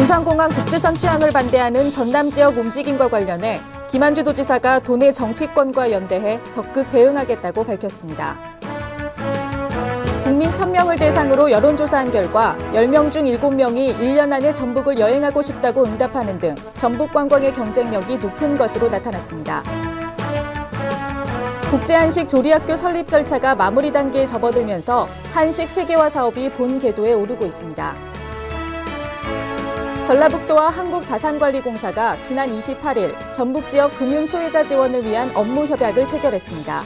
군산공항 국제선 취항을 반대하는 전남 지역 움직임과 관련해 김한주 도지사가 도내 정치권과 연대해 적극 대응하겠다고 밝혔습니다. 국민 1,000명을 대상으로 여론조사한 결과 10명 중 7명이 1년 안에 전북을 여행하고 싶다고 응답하는 등 전북 관광의 경쟁력이 높은 것으로 나타났습니다. 국제한식 조리학교 설립 절차가 마무리 단계에 접어들면서 한식 세계화 사업이 본 궤도에 오르고 있습니다. 전라북도와 한국자산관리공사가 지난 28일 전북 지역 금융소외자 지원을 위한 업무 협약을 체결했습니다.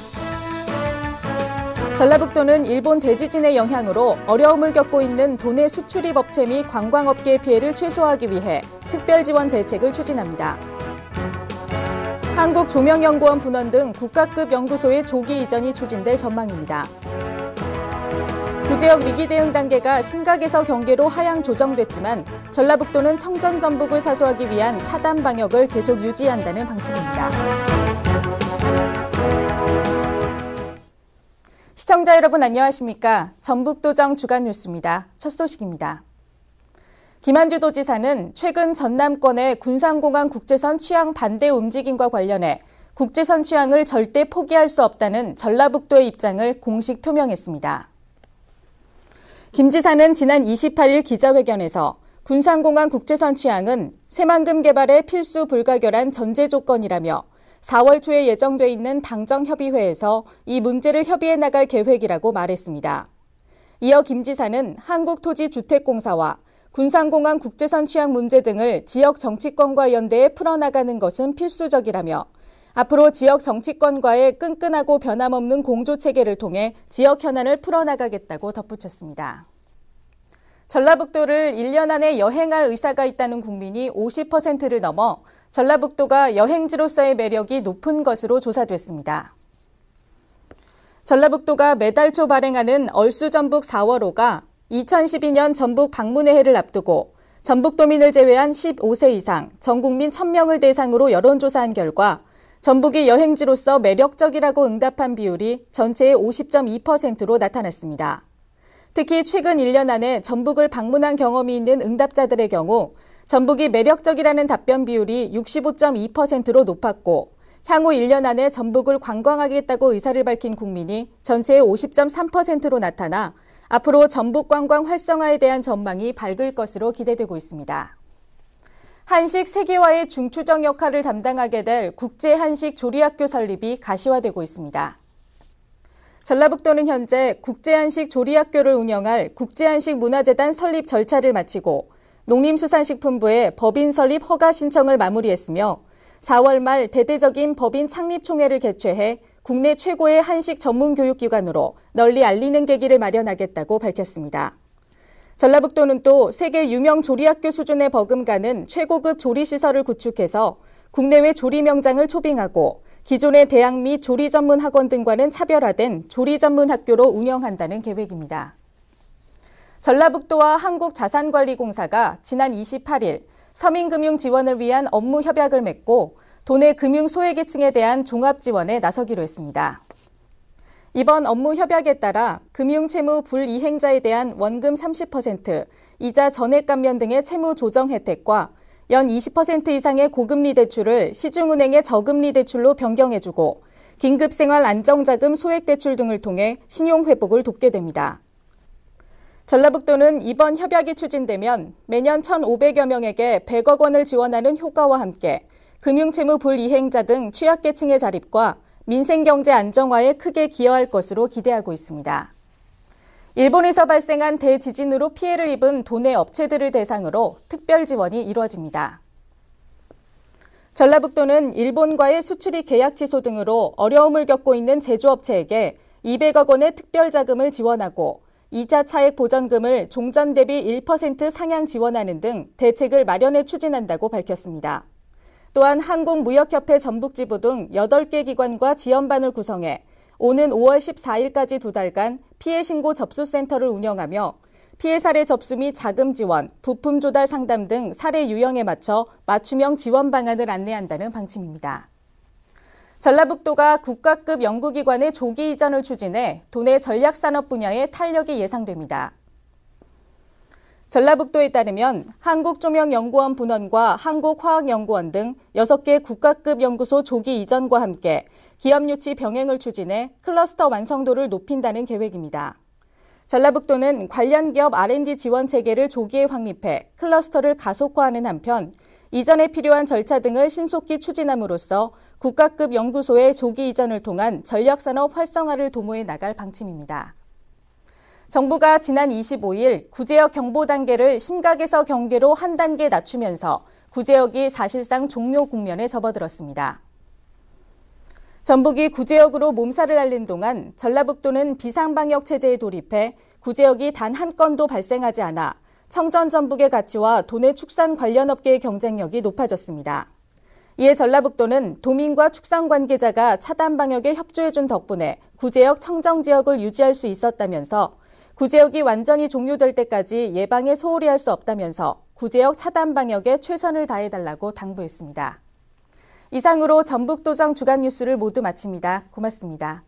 전라북도는 일본 대지진의 영향으로 어려움을 겪고 있는 도내 수출입 업체 및 관광업계의 피해를 최소화하기 위해 특별지원 대책을 추진합니다. 한국조명연구원 분원 등 국가급 연구소의 조기 이전이 추진될 전망입니다. 구제역 위기 대응 단계가 심각에서 경계로 하향 조정됐지만 전라북도는 청전 전북을 사수하기 위한 차단 방역을 계속 유지한다는 방침입니다. 시청자 여러분 안녕하십니까? 전북도정 주간 뉴스입니다. 첫 소식입니다. 김한주 도지사는 최근 전남권의 군산공항 국제선 취항 반대 움직임과 관련해 국제선 취항을 절대 포기할 수 없다는 전라북도의 입장을 공식 표명했습니다. 김 지사는 지난 28일 기자회견에서 군산공항 국제선 취항은 새만금 개발의 필수 불가결한 전제 조건이라며 4월 초에 예정돼 있는 당정협의회에서 이 문제를 협의해 나갈 계획이라고 말했습니다. 이어 김 지사는 한국토지주택공사와 군산공항 국제선 취항 문제 등을 지역 정치권과 연대해 풀어나가는 것은 필수적이라며 앞으로 지역 정치권과의 끈끈하고 변함없는 공조체계를 통해 지역 현안을 풀어나가겠다고 덧붙였습니다. 전라북도를 1년 안에 여행할 의사가 있다는 국민이 50%를 넘어 전라북도가 여행지로서의 매력이 높은 것으로 조사됐습니다. 전라북도가 매달 초 발행하는 얼쑤전북 4월호가 2012년 전북 방문의 해를 앞두고 전북도민을 제외한 15세 이상 전국민 1,000명을 대상으로 여론조사한 결과 전북이 여행지로서 매력적이라고 응답한 비율이 전체의 50.2%로 나타났습니다. 특히 최근 1년 안에 전북을 방문한 경험이 있는 응답자들의 경우 전북이 매력적이라는 답변 비율이 65.2%로 높았고 향후 1년 안에 전북을 관광하겠다고 의사를 밝힌 국민이 전체의 50.3%로 나타나 앞으로 전북 관광 활성화에 대한 전망이 밝을 것으로 기대되고 있습니다. 한식 세계화의 중추적 역할을 담당하게 될 국제한식 조리학교 설립이 가시화되고 있습니다. 전라북도는 현재 국제한식 조리학교를 운영할 국제한식 문화재단 설립 절차를 마치고 농림수산식품부에 법인 설립 허가 신청을 마무리했으며 4월 말 대대적인 법인 창립총회를 개최해 국내 최고의 한식 전문 교육기관으로 널리 알리는 계기를 마련하겠다고 밝혔습니다. 전라북도는 또 세계 유명 조리학교 수준에 버금가는 최고급 조리시설을 구축해서 국내외 조리 명장을 초빙하고 기존의 대학 및 조리 전문 학원 등과는 차별화된 조리 전문 학교로 운영한다는 계획입니다. 전라북도와 한국자산관리공사가 지난 28일 서민금융 지원을 위한 업무 협약을 맺고 도내 금융 소외계층에 대한 종합 지원에 나서기로 했습니다. 이번 업무 협약에 따라 금융채무 불이행자에 대한 원금 30%, 이자 전액 감면 등의 채무 조정 혜택과 연 20% 이상의 고금리 대출을 시중은행의 저금리 대출로 변경해주고 긴급생활 안정자금 소액 대출 등을 통해 신용 회복을 돕게 됩니다. 전라북도는 이번 협약이 추진되면 매년 1,500여 명에게 100억 원을 지원하는 효과와 함께 금융채무 불이행자 등 취약계층의 자립과 민생경제 안정화에 크게 기여할 것으로 기대하고 있습니다. 일본에서 발생한 대지진으로 피해를 입은 도내 업체들을 대상으로 특별 지원이 이루어집니다. 전라북도는 일본과의 수출입 계약 취소 등으로 어려움을 겪고 있는 제조업체에게 200억 원의 특별 자금을 지원하고 2차 차액 보전금을 종전 대비 1% 상향 지원하는 등 대책을 마련해 추진한다고 밝혔습니다. 또한 한국무역협회 전북지부 등 8개 기관과 지원반을 구성해 오는 5월 14일까지 2달간 피해 신고 접수센터를 운영하며 피해 사례 접수 및 자금 지원, 부품 조달 상담 등 사례 유형에 맞춰 맞춤형 지원 방안을 안내한다는 방침입니다. 전라북도가 국가급 연구기관의 조기 이전을 추진해 도내 전략산업 분야에 탄력이 예상됩니다. 전라북도에 따르면 한국조명연구원 분원과 한국화학연구원 등 6개 국가급 연구소 조기 이전과 함께 기업 유치 병행을 추진해 클러스터 완성도를 높인다는 계획입니다. 전라북도는 관련 기업 R&D 지원 체계를 조기에 확립해 클러스터를 가속화하는 한편 이전에 필요한 절차 등을 신속히 추진함으로써 국가급 연구소의 조기 이전을 통한 전략산업 활성화를 도모해 나갈 방침입니다. 정부가 지난 25일 구제역 경보 단계를 심각에서 경계로 한 단계 낮추면서 구제역이 사실상 종료 국면에 접어들었습니다. 전북이 구제역으로 몸살을 앓는 동안 전라북도는 비상방역 체제에 돌입해 구제역이 단 한 건도 발생하지 않아 청전 전북의 가치와 도내 축산 관련 업계의 경쟁력이 높아졌습니다. 이에 전라북도는 도민과 축산 관계자가 차단 방역에 협조해준 덕분에 구제역 청정 지역을 유지할 수 있었다면서 구제역이 완전히 종료될 때까지 예방에 소홀히 할 수 없다면서 구제역 차단 방역에 최선을 다해달라고 당부했습니다. 이상으로 전북도정 주간 뉴스를 모두 마칩니다. 고맙습니다.